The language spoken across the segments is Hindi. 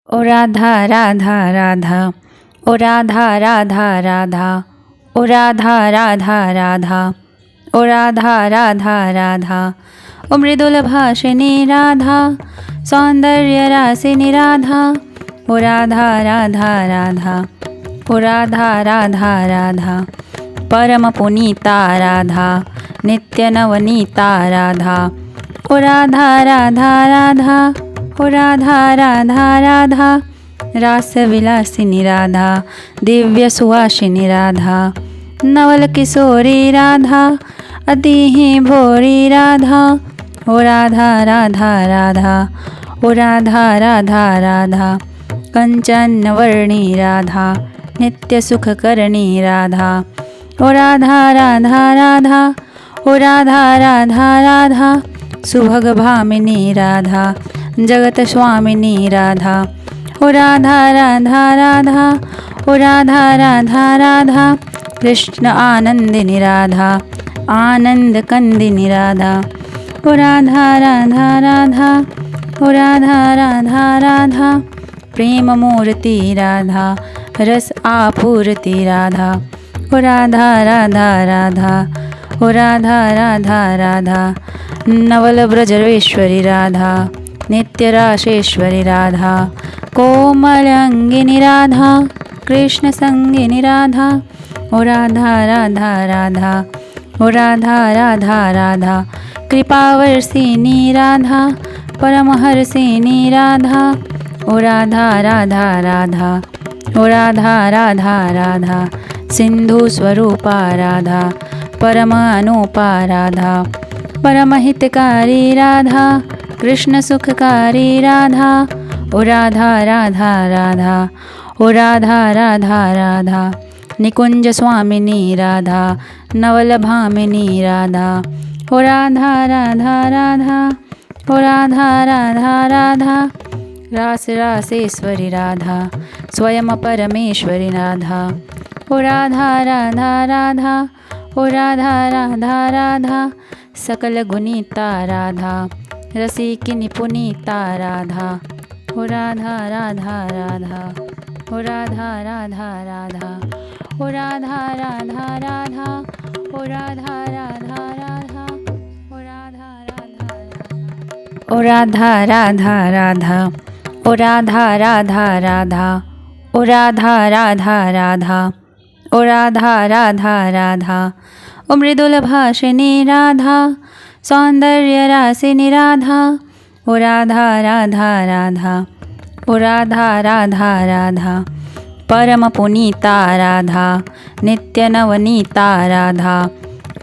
ओ राधा राधा राधा, ओ राधा राधा राधा, ओ राधा राधा राधा, ओ राधा राधा राधा, ओ मृदुल भाषिनी राधा, सौंदर्य रासिनी राधा, ओ राधा राधा राधा, ओ राधा राधा राधा, परम पुनीता राधा, नित्य नवनीता राधा, ओ राधा राधा राधा, ओ राधा राधा राधा, रासविलासिनी राधा, दिव्य सुवासिनी राधा, नवल किशोरी राधा, अतिहि भोरी राधा, ओ राधा राधा राधा, ओ राधा राधा राधा, कंचन वर्णी राधा, नित्य सुखकरणी राधा, ओ राधा राधा राधा, ओ राधा राधा राधा, सुभग भामिनी राधा, जगत स्वामिनी राधा, ओ राधा राधा राधा, ओ राधा राधा राधा, कृष्ण आनंदिनी राधा, आनंद कंदिनी राधा, ओ राधा राधा राधा, ओ राधा राधा राधा, प्रेम मूर्ति राधा, रस आपूर्ति राधा, ओ राधा राधा राधा, ओ राधा राधा राधा, नवल ब्रजवेश्वरी राधा, नित्य राशेश्वरी राधा, कोमलांगिनी राधा, कृष्ण संगिनी राधा, ओ राधा राधा राधा, ओ राधा राधा राधा, कृपावर्षिनी राधा, परमहर्षिनी राधा, ओ राधा राधा राधा, ओ राधा राधा राधा, सिंधु स्वरूपा राधा, परम अनुपा राधा, परमहितकारी राधा, कृष्ण सुखकारी राधा, ओ राधा राधा राधा, ओ राधा राधा राधा, निकुंज स्वामिनी राधा, नवल भामिनी राधा, ओ राधा राधा राधा, ओ राधा राधा राधा, रास रासेश्वरी राधा, स्वयं परमेश्वरी राधा, ओ राधा राधा राधा, ओ राधा राधा राधा, सकल गुणीता राधा, रसिकिनी पुनीता राधा, ओ राधा राधा राधा, ओ राधा राधा राधा, ओ राधा राधा राधा, ओ राधा राधा राधा, ओ राधा राधा राधा, ओ राधा राधा राधा, ओ राधा राधा राधा, ओ राधा राधा राधा, ओ राधा राधा राधा, ओ मृदुल भाषिनी राधा, सौंदर्य रासिनी राधा, ओ राधा राधा राधा, ओ राधा राधा राधा, परम पुनीता राधा, नित्य नवनीता राधा,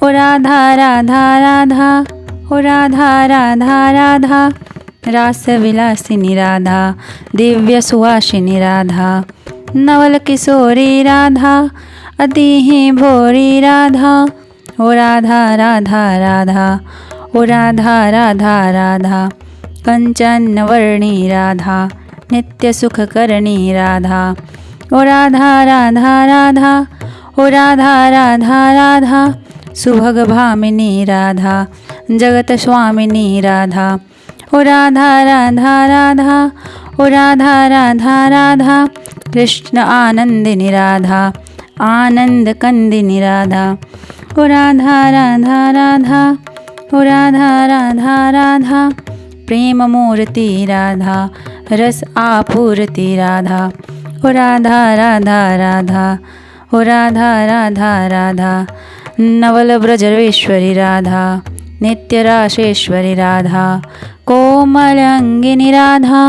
ओ राधा राधा राधा, ओ राधा राधा राधा, रासविलासिनी राधा, दिव्य सुवासिनी राधा, नवल किशोरी राधा, अतिहि भोरी राधा, ओ राधा राधा राधा, ओ राधा राधा राधा, कंचन वर्णी राधा, नित्य सुखकरणी राधा, ओ राधा राधा राधा, ओ राधा राधा राधा, सुभग भामिनी राधा, जगत स्वामिनी राधा, ओ राधा राधा राधा, ओ राधा राधा राधा, कृष्ण आनंदिनी राधा, आनंद कंदिनी राधा, ओ राधा राधा राधा, ओ राधा राधा राधा, प्रेम मूर्ति राधा, रस आपूर्ति राधा, ओ राधा राधा राधा, ओ राधा राधा राधा, नवल ब्रजवेश्वरी राधा, नित्य राशेश्वरी राधा, कोमलांगिनी राधा,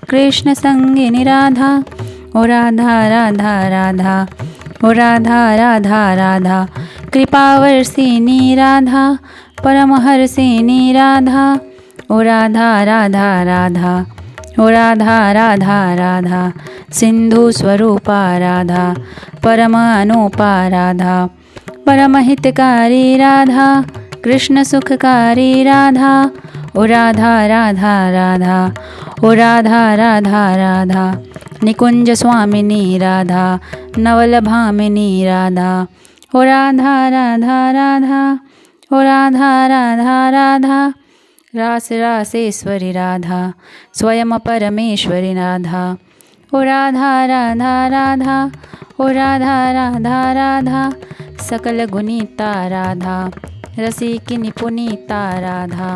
कृष्ण संगिनी राधा, ओ राधा राधा राधा, ओ राधा राधा राधा, कृपावर्षिनी राधा, परमहर्षिनी राधा, ओ राधा राधा राधा, ओ राधा राधा राधा, सिंधु स्वरूपा राधा, परम अनुपा राधा, परमहितकारी राधा, कृष्ण सुखकारी राधा, ओ राधा राधा राधा, ओ राधा राधा राधा, निकुंज स्वामिनी राधा, नवल भामिनी राधा, ओ राधा राधा राधा, ओ राधा राधा राधा, रास रासेश्वरी राधा, स्वयं परमेश्वरी राधा, ओ राधा राधा राधा ओ राधा राधा राधा सकल गुणीता राधा रसिकिनी पुनीता राधा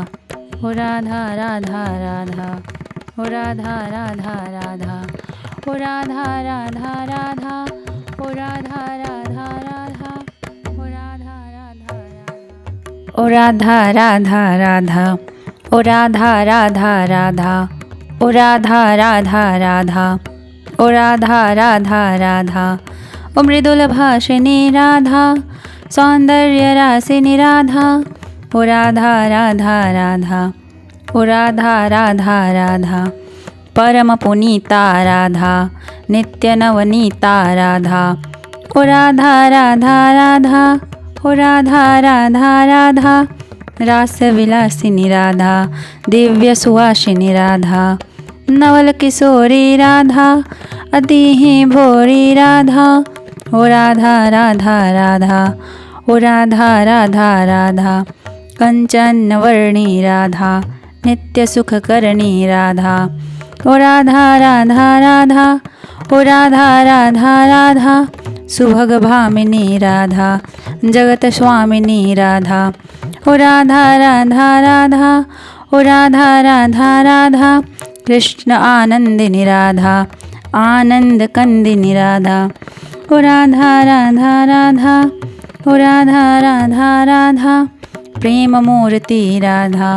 ओ राधा राधा राधा ओ राधा राधा राधा ओ राधा राधा राधा ओ राधा राधा राधा ओ राधा राधा राधा ओ राधा राधा राधा ओ राधा राधा राधा ओ राधा राधा राधा ओ राधा राधा राधा ओ मृदुल भाषिनी राधा सौंदर्य रासिनी राधा ओ राधा राधा राधा ओ राधा राधा राधा परम पुनीता राधा नित्य नवनीता राधा ओ राधा राधा राधा ओ राधा राधा राधा रास विलासिनी राधा दिव्य सुवासिनी राधा नवल किशोरी राधा अति ही भोरी राधा ओ राधा राधा राधा ओ राधा राधा राधा कंचन वर्णी राधा नित्य सुख करणी राधा ओ राधा राधा राधा ओ राधा राधा राधा सुभग भामिनी राधा जगत स्वामिनी राधा ओ राधा राधा राधा ओ राधा राधा राधा कृष्ण आनंदिनी राधा आनंद कंदिनी राधा ओ राधा राधा राधा ओ राधा राधा राधा प्रेम मूर्ति राधा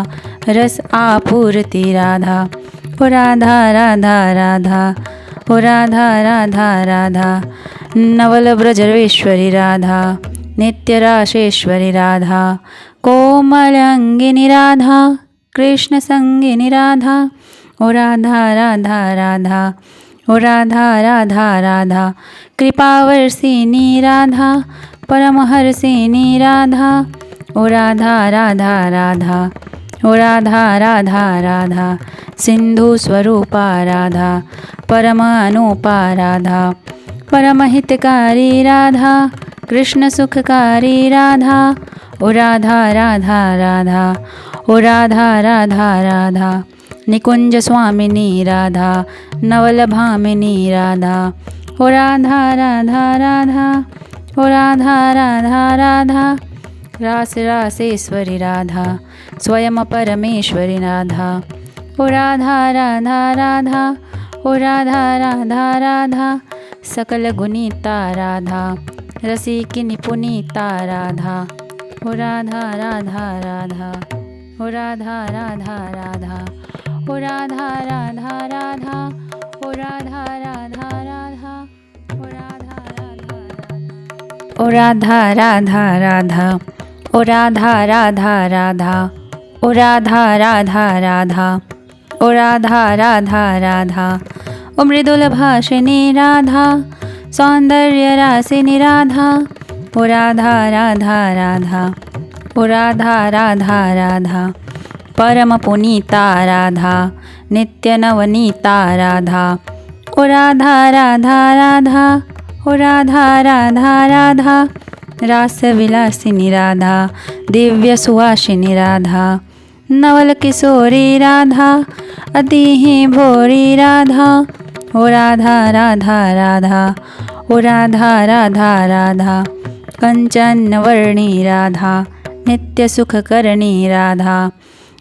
रस आपूर्ति राधा ओ राधा राधा राधा ओ राधा राधा राधा नवल ब्रजरेश्वरी राधा नित्य राशेश्वरी राधा कोमलांगिनी राधा कृष्ण संगिनी राधा ओ राधा राधा राधा ओ राधा राधा राधा कृपावर्षिनी राधा परमहर्षिनी राधा ओ राधा राधा राधा ओ राधा राधा राधा सिंधु स्वरूपा राधा परम अनुपा राधा परमहितकारी राधा कृष्ण सुखकारी राधा ओ राधा राधा राधा ओ राधा राधा राधा निकुंज स्वामिनी राधा नवल भामिनी राधा ओ राधा राधा राधा ओ राधा राधा राधा रास रासेश्वरी राधा स्वयं परमेश्वरी राधा ओ राधा राधा राधा ओ राधा राधा राधा सकल गुणीता राधा रसिकिनी पुनीता राधा ओ राधा राधा राधा ओ राधा राधा राधा ओ राधा राधा राधा ओ राधा राधा राधा ओ राधा राधा राधा ओ राधा राधा राधा ओ राधा राधा राधा ओ राधा राधा राधा ओ राधा राधा राधा ओ मृदुल भाषिनी राधा सौंदर्य रासिनी राधा ओ राधा राधा राधा ओ राधा राधा राधा परम पुनीता राधा नित्य नवनीता राधा ओ राधा राधा राधा ओ राधा राधा राधा रास विलासिनी राधा दिव्य सुवासिनी राधा नवल किशोरी राधा अति ही भोरी राधा ओ राधा राधा राधा ओ राधा राधा राधा कंचन वर्णी राधा नित्य सुख करणी राधा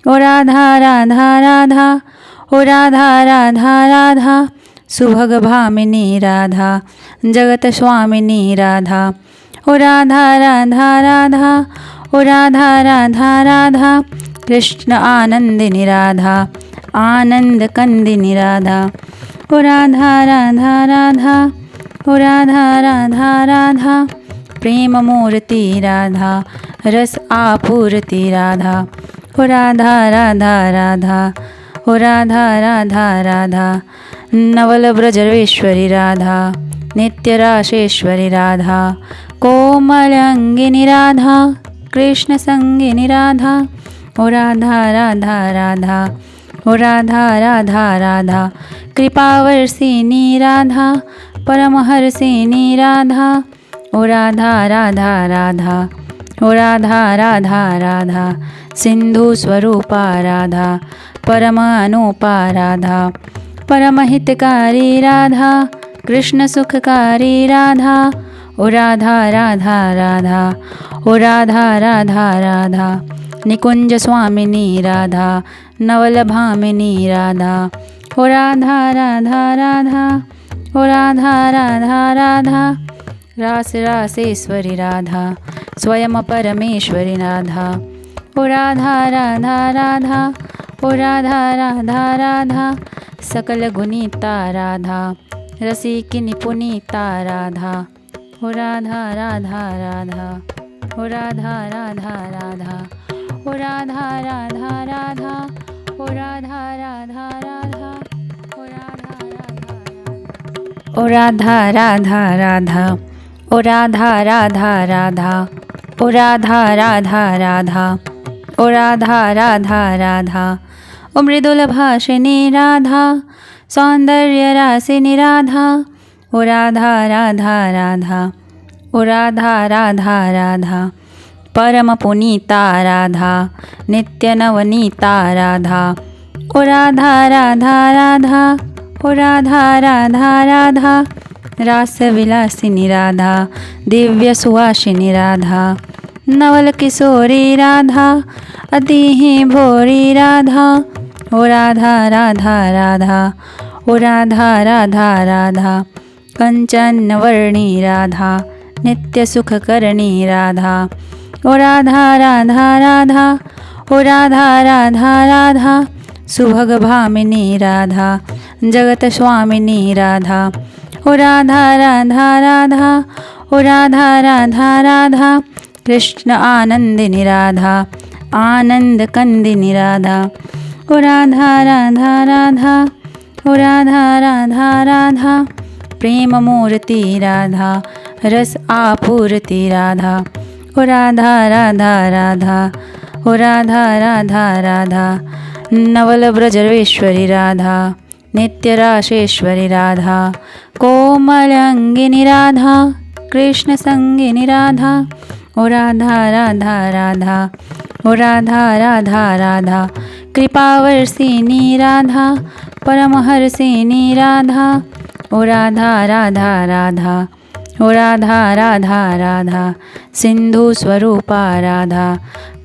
ओ राधा राधा राधा ओ राधा राधा राधा सुभग भामिनी राधा जगत स्वामिनी राधा ओ राधा राधा राधा ओ राधा राधा राधा कृष्ण आनंदिनी राधा आनंद कंदिनी राधा ओ राधा राधा राधा ओ राधा राधा राधा प्रेम मूर्ति राधा रस आपूर्ति राधा ओ राधा राधा राधा ओ राधा राधा राधा नवल ब्रजरेश्वरी राधा नित्य राशेश्वरी राधा कोमलांगिनी राधा कृष्ण संगिनी राधा ओ राधा राधा राधा ओ राधा राधा राधा कृपावर्षिनी राधा परमहर्षिनी राधा ओ राधा राधा राधा ओ राधा राधा राधा सिंधु स्वरूपा राधा परम अनुपा राधा परमहितकारी राधा कृष्ण सुखकारी राधा ओ राधा राधा राधा ओ राधा राधा राधा निकुंज स्वामिनी राधा नवलभामिनी राधा ओ राधा राधा राधा ओ राधा राधा राधा रास रासेश्वरी राधा स्वयं परमेश्वरी राधा ओ राधा राधा राधा ओ राधा राधा राधा सकल गुणीता राधा रसिकिनी पुनीता राधा ओ राधा राधा राधा ओ राधा राधा राधा ओ राधा राधा राधा ओ राधा राधा राधा ओ राधा राधा राधा ओ राधा राधा राधा ओ राधा राधा राधा ओ राधा राधा राधा ओ मृदुल भाषिनी राधा सौंदर्य रासिनी राधा ओ राधा राधा राधा ओ राधा राधा राधा परम पुनीता राधा नित्य नवनीता राधा ओ राधा राधा राधा ओ राधा राधा राधा रास विलासिनी राधा दिव्य सुवासिनी राधा नवल किशोरी राधा अति ही भोरी राधा ओ राधा राधा राधा ओ राधा राधा राधा कंचन वर्णी राधा नित्य सुख करणी राधा ओ राधा राधा राधा ओ राधा राधा राधा सुभग भामिनी राधा जगत स्वामिनी राधा ओ राधा राधा राधा ओ राधा राधा राधा कृष्ण आनंदिनी राधा आनंद कंदिनी राधा ओ राधा राधा राधा ओ राधा राधा राधा प्रेम मूर्ति राधा रस आपूर्ति राधा ओ राधा राधा राधा ओ राधा राधा राधा नवल ब्रजवेश्वरी राधा नित्य राशेश्वरी राधा कोमल अंगिनी राधा कृष्ण संगिनी राधा ओ राधा राधा राधा ओ राधा राधा राधा कृपावर्षिनी राधा परमहर्षिनी राधा ओ राधा राधा राधा ओ राधा राधा राधा सिंधु स्वरूपा राधा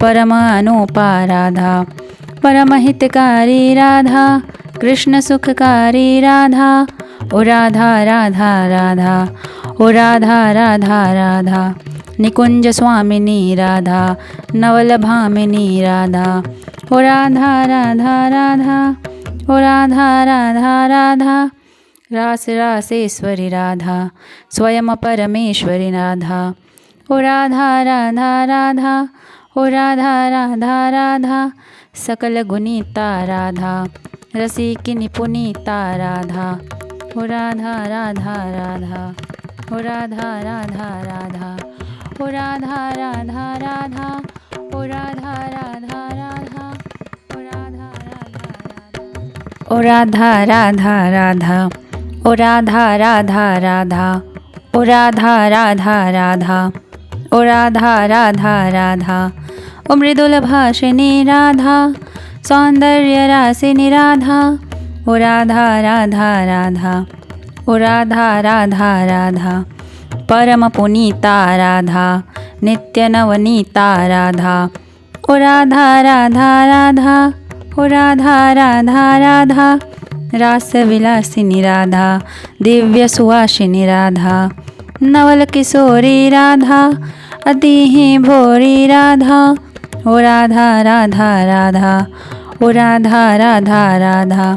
परम अनुपा राधा परमहितकारी राधा कृष्ण सुखकारी राधा ओ राधा राधा राधा ओ राधा राधा राधा निकुंज स्वामिनी राधा नवलभामिनी राधा ओ राधा राधा राधा ओ राधा राधा राधा रास रासेश्वरी राधा स्वयं परमेश्वरी राधा ओ राधा राधा राधा ओ राधा राधा राधा सकल गुणीता राधा रसिकिनी पुनीता राधा ओ राधा राधा राधा ओ राधा राधा राधा ओ राधा राधा राधा ओ राधा राधा राधा ओ राधा राधा राधा ओ राधा राधा राधा ओ राधा राधा राधा ओ राधा राधा राधा ओ मृदुल भाषिनी राधा सौंदर्य रासिनी राधा ओ राधा राधा राधा ओ राधा राधा राधा परम पुनीता राधा नित्य नवनीता राधा ओ राधा राधा राधा ओ राधा राधा राधा रास विलासिनी राधा दिव्य सुवासिनी राधा नवल किशोरी राधा अति ही भोरी राधा ओ राधा राधा राधा ओ राधा राधा राधा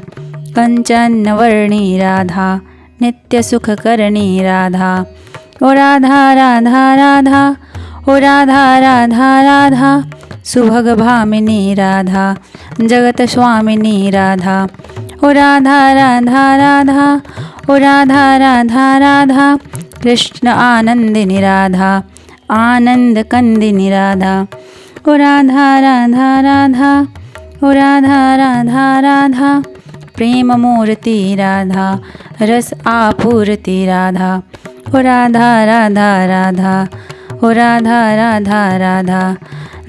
कंचन वर्णी राधा नित्य सुख करणी राधा ओ राधा राधा राधा ओ राधा राधा राधा सुभग भामिनी राधा जगत स्वामिनी राधा ओ राधा राधा राधा ओ राधा राधा राधा कृष्ण आनंदिनी राधा आनंद कंदिनी राधा ओ राधा राधा राधा ओ राधा राधा राधा प्रेम मूर्ति राधा रस आपूर्ति राधा ओ राधा राधा राधा ओ राधा राधा राधा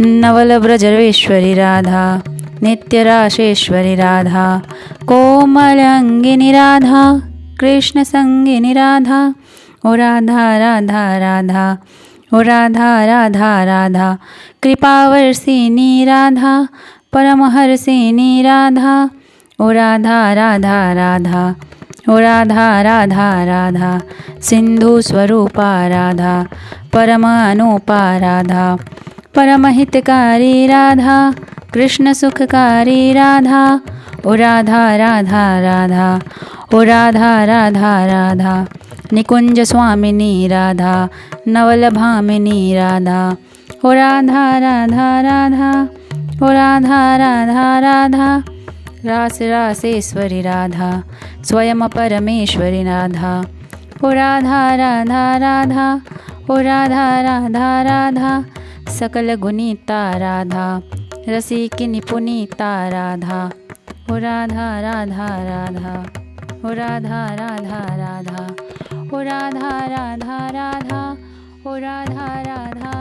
नवल ब्रजवेश्वरी राधा नित्यराशेश्वरी राधा, कोमलांगिनी राधा, कृष्ण संगिनी राधा। ओ राधा राधा राधा, ओ राधा राधा राधा, कृपावर्षिणी राधा, परमहर्षिणी राधा। ओ राधा राधा राधा, ओ राधा राधा राधा, सिंधु स्वरूपा राधा, परमानुपा राधा, परमहितकारी राधा, कृष्ण सुखकारी राधा। ओ राधा राधा राधा, ओ राधा राधा राधा, निकुंज स्वामिनी राधा, नवलभामिनी राधा। ओ राधा राधा राधा, ओ राधा राधा राधा, रास रासेश्वरी राधा, स्वयं परमेश्वरी राधा। ओ राधा राधा राधा, ओ राधा राधा राधा, सकल गुणीता राधा, रसिकिनी पुनीता राधा। ओ राधा राधा राधा, ओ राधा राधा राधा, ओ राधा राधा राधा, ओ राधा राधा